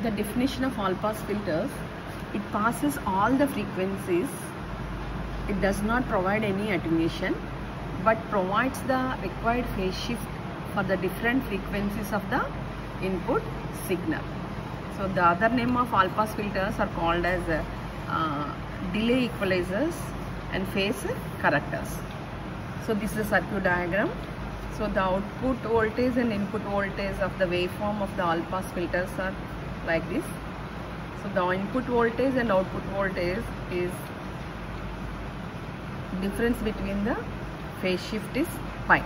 the definition of all pass filters, it passes all the frequencies. It does not provide any attenuation, but provides the required phase shift for the different frequencies of the input signal. So the other name of all pass filters are called as delay equalizers and phase correctors. So this is a circuit diagram. So the output voltage and input voltage of the waveform of the all pass filters are like this. So the input voltage and output voltage is difference between the phase shift is pi.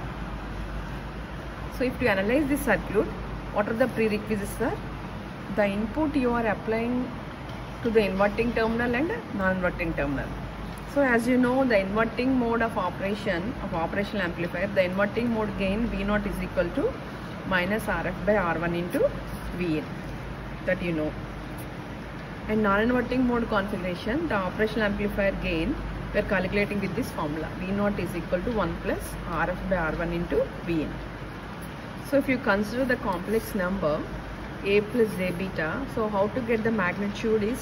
So if you analyze this circuit, what are the prerequisites, sir? The input you are applying to the inverting terminal and non-inverting terminal. So as you know, the inverting mode of operation of operational amplifier, the inverting mode gain V0 is equal to minus RF by R1 into Vin, that you know. And non-inverting mode configuration, the operational amplifier gain, we are calculating with this formula. V0 is equal to 1 plus RF by R1 into Vin. So if you consider the complex number A plus J beta, so how to get the magnitude is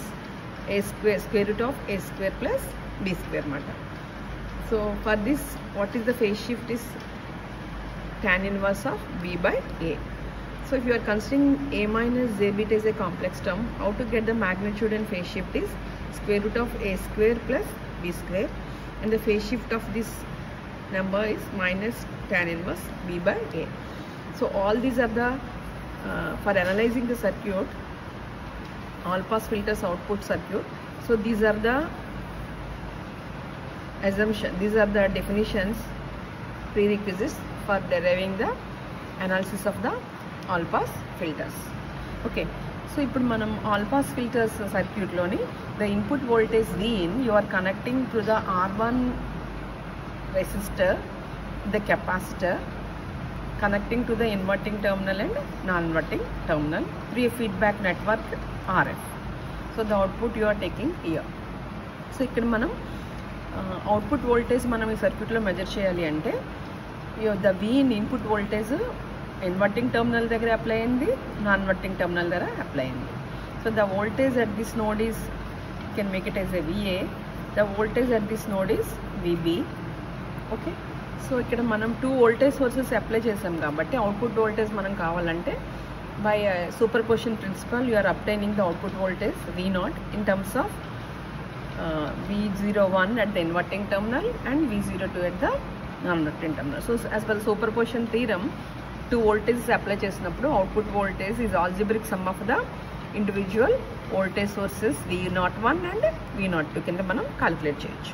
A square, square root of A square plus B square matter. So for this, what is the phase shift is tan inverse of V by A. So if you are considering A minus J beta is a complex term, how to get the magnitude and phase shift is square root of A square plus B square, and the phase shift of this number is minus tan inverse B by A. So all these are the for analyzing the circuit, all pass filters output circuit. So these are the assumption, these are the definitions, prerequisites for deriving the analysis of the all pass filters. Okay, so ఇప్పుడు మనం all pass filters circuit loni the input voltage Vin you are connecting to the R1 resistor, the capacitor, connecting to the inverting terminal and non-inverting terminal through a feedback network RF. So the output you are taking here. So ఇక్కడ మనం output voltage మనం ఈ సర్క్యూట్లో measure చేయాలి అంటే the Vin input voltage inverting terminal దగ్గర apply అయింది, non inverting terminal దగ్గర అప్లై అయింది. So the voltage at this node is can make it as a VA, the voltage at this node is VB. Okay, so ఇక్కడ మనం 2 voltage sources apply చేసాం కాబట్టి output voltage మనం కావాలంటే by super position principle you are obtaining the output voltage V0 in terms of V01 at the inverting terminal and V02 at the non-inverting terminal. So as per the superposition theorem, 2 voltages apply చేసినప్పుడు output voltage is algebraic sum of the individual voltage sources V01 and V02 కింద మనం calculate చేయొచ్చు.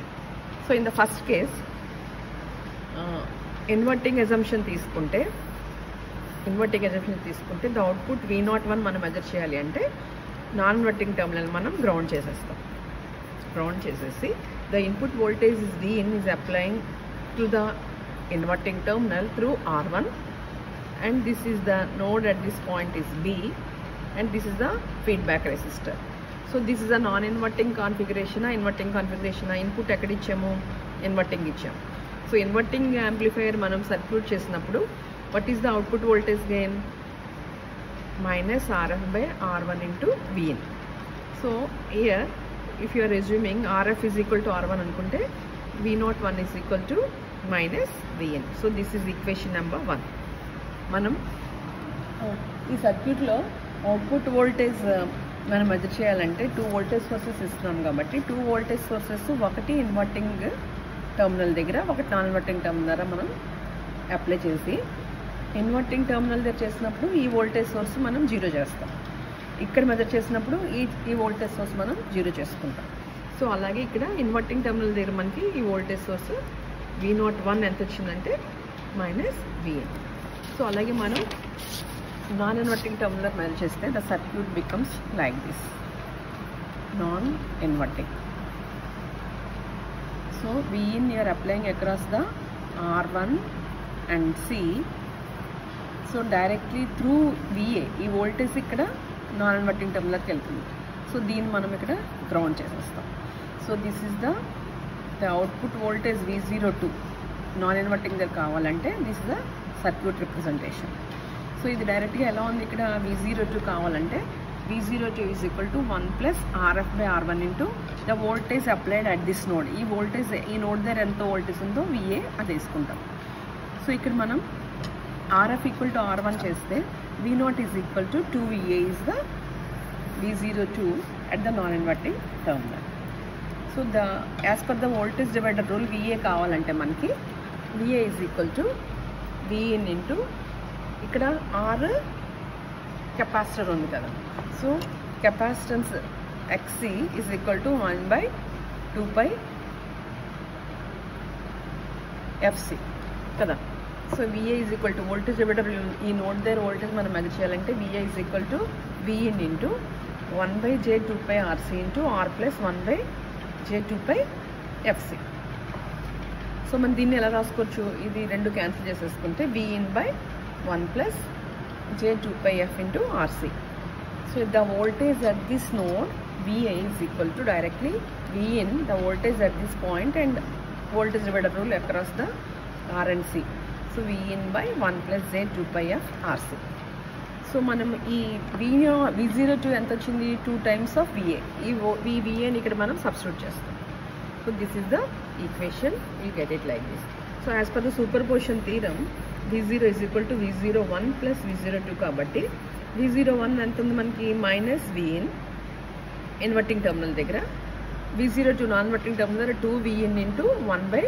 So in the first case, inverting assumption తీసుకుంటే the output V01 మనం measure చేయాలి అంటే non inverting terminal మనం ground చేసేస్తాం. గ్రౌండ్ చేసేసి the input voltage is Vin is applying to the inverting terminal through R1, and this is the node at this point is B, and this is the feedback resistor. So this is a non-inverting configuration, inverting configuration. Input ekkada ichchamu, inverting ichcham. So inverting amplifier manam circuit chesinappudu what is the output voltage gain? Minus RF by R1 into Vin. So here if you are assuming RF is equal to R1 anukunte V01 is equal to minus Vn. So this is equation number 1. మనం ఈ సర్క్యూట్లో output voltage మనం measure చేయాలంటే 2 voltage sources ఇస్తున్నాం కాబట్టి 2 voltage sources ఒకటి inverting terminal దగ్గర, ఒకటి నాన్ ఇన్వర్టింగ్ టర్మినల్ దగ్గర మనం అప్లై చేసి ఇన్వర్టింగ్ టర్మినల్ దగ్గర చేసినప్పుడు ఈ వోల్టేజ్ సోర్స్ మనం 0 చేస్తాం, ఇక్కడ మెజర్ చేసినప్పుడు ఈ వోల్టేజ్ సోర్స్ మనం 0 చేసుకుంటాం. సో అలాగే ఇక్కడ ఇన్వర్టింగ్ టర్మినల్ దగ్గర మనకి ఈ వోల్టేజ్ సోర్స్ V01 ఎంత వచ్చిందంటే మైనస్ Vn. సో అలాగే మనం నాన్ ఇన్వర్టింగ్ టర్మినల్ మెజర్ చేస్తే the circuit becomes like this, non inverting. So Vin you are applying across the R1 and C. So directly through VA ఈ voltage ఇక్కడ non inverting టర్మినల్కి వెళ్తుంది. So దీన్ని మనం ఇక్కడ ground చేసేస్తాం. So this is the output voltage V02 non inverting దగ్గర కావాలంటే this is the circuit representation. So ఇది డైరెక్ట్గా ఎలా ఉంది, ఇక్కడ V02 కావాలంటే V02 is equal to 1 plus RF by R1 into the voltage applied at this node. ఈ voltage ఈ node దగ్గర ఎంత voltage ఉందో VA అది వేసుకుంటాం. సో ఇక్కడ మనం RF equal to R1 చేస్తే V0 is equal to 2VA is the V02 at the non-inverting terminal. So as per the voltage divider rule, VA కావాలంటే మనకి VA is equal to Vin into ఇక్కడ R capacitor ఉంది కదా. So capacitance XC is equal to 1 by 2 pi FC కదా. So VA is equal to voltage divider ఈ node దగ్గర voltage మనం measure చేయాలంటే VA is equal to Vin into 1 by J 2 pi RC into R plus 1 by J 2 pi FC. So మనం దీన్ని ఎలా రాసుకోవచ్చు, ఇది రెండు క్యాన్సిల్ చేసేసుకుంటే Vin by 1 plus J 2 pi F into RC. So the voltage at this node VA is equal to directly Vin, the voltage at this point, and voltage divider rule across the R and C. So Vin by 1 plus J 2 pi F RC. So మనం ఈ V02 ఎంత వచ్చింది, 2 times of VA. ఈ VAని ఇక్కడ మనం substitute చేస్తాం. So this is the equation, you get it like this. So as per the super position theorem V0 is equal to V01 plus V02 కాబట్టి V01 ఎంత ఉంది మనకి మైనస్ Vin ఇన్వర్టింగ్ టర్మినల్ దగ్గర, V02 non inverting terminal దగ్గర 2 Vin into 1 by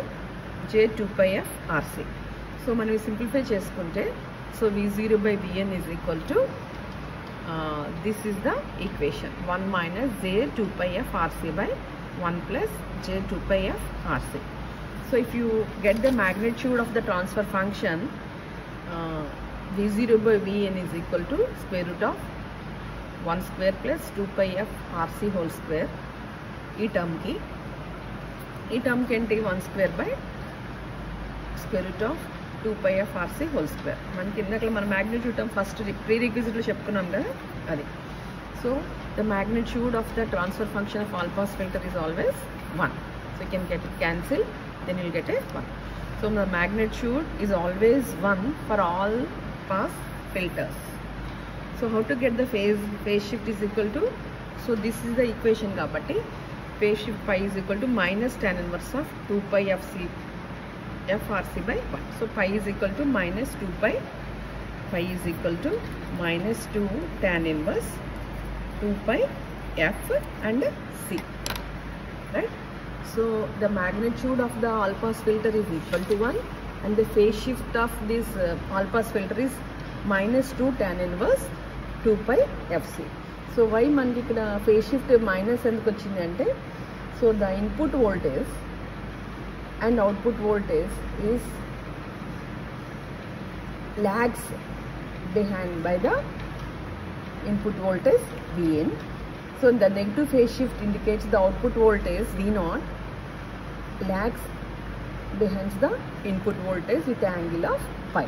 J 2 pi F RC. So మనం simplify చేసుకుంటే so V0 by Vn is equal to this is the equation 1 minus J 2 pi F RC by 1 plus J 2 pi F RC. So if you get the magnitude of the transfer function, V0 by Vn is equal to square root of 1 square plus 2 pi F RC whole square. ఈ టర్మ్కి ఏంటి 1 square by square root of 2 pi F RC whole square. మనకి ఇందాక మన magnitude term first pre రిక్విజిట్లో చెప్పుకున్నాం కదా అది. So the magnitude of the transfer function of all pass filter is always 1. So you can get it cancelled, then you will get a 1. So the magnitude is always 1 for all pass filters. So how to get the phase shift is equal to, so this is the equation kabatti phase shift phi is equal to minus tan inverse of 2 pi FRC by 1. So pi is equal to minus 2 pi is equal to minus 2 tan inverse 2 pi F and C, right? So the magnitude of the all pass filter is equal to 1 and the phase shift of this all pass filter is minus 2 tan inverse 2 pi FC. So why మనకి ఇక్కడ phase shift minus ఎందుకు వచ్చింది అంటే, so the input voltage and output voltage is lags behind by the input voltage Vn. So the negative phase shift indicates the output voltage V0 lags behind the input voltage with the angle of phi.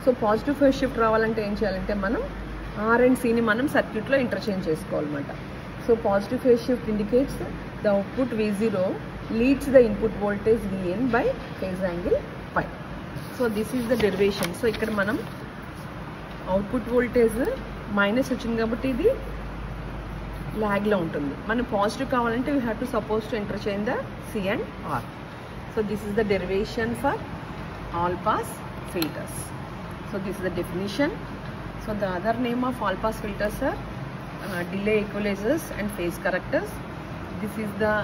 So positive phase shift రావాలంటే ఏం చేయాలంటే మనం R and C ని మనం సర్క్యూట్లో interchange చేసుకోవాలన్నమాట. So positive phase shift indicates the output V0 leads the input voltage Vn by phase angle phi. So this is the derivation. So ఇక్కడ మనం అవుట్పుట్ వోల్టేజ్ మైనస్ వచ్చింది కాబట్టి ఇది ల్యాగ్లో ఉంటుంది. మనం పాజిటివ్ కావాలంటే we have to suppose to interchange the C and R. So this is the derivation for all pass filters. So this is the definition. So the other name of all pass filters are delay equalizers and phase correctors. This is the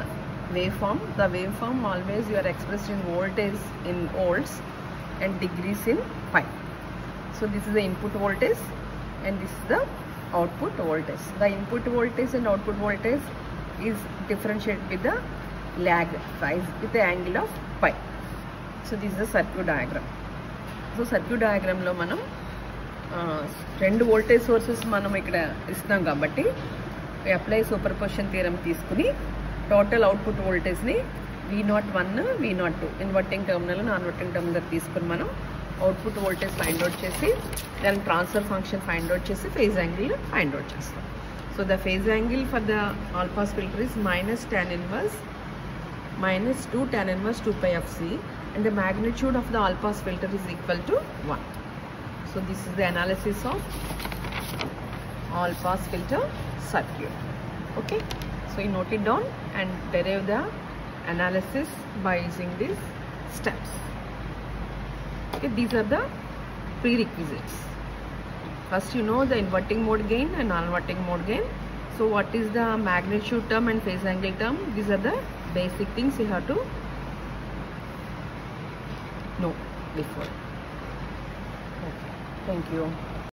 waveform. The waveform always you are expressed in voltage in volts and degrees in pi. So this is the input voltage and this is the output voltage. The input voltage and output voltage is differentiated with the lag size with the angle of pi. So this is the circuit diagram. So circuit diagram lo manam రెండు voltage sources మనం ఇక్కడ ఇస్తున్నాం కాబట్టి apply super position theorem తీసుకుని total output వోల్టేజ్ని V01 V02 inverting terminal non inverting terminal తీసుకుని మనం output voltage find out చేసి దాని ట్రాన్స్ఫర్ ఫంక్షన్ ఫైండ్ అవుట్ చేసి ఫేజ్ యాంగిల్ ఫైండ్ అవుట్ చేస్తాం. So the phase angle for the all pass filter is minus 2 tan inverse 2 pi FC and the magnitude of the all pass filter is equal to 1. So this is the analysis of all pass filter circuit. Okay, so you note it down and derive the analysis by using these steps. Okay, these are the prerequisites. First, you know the inverting mode gain and non-inverting mode gain. So what is the magnitude term and phase angle term? These are the basic things you have to know before. Okay, thank you.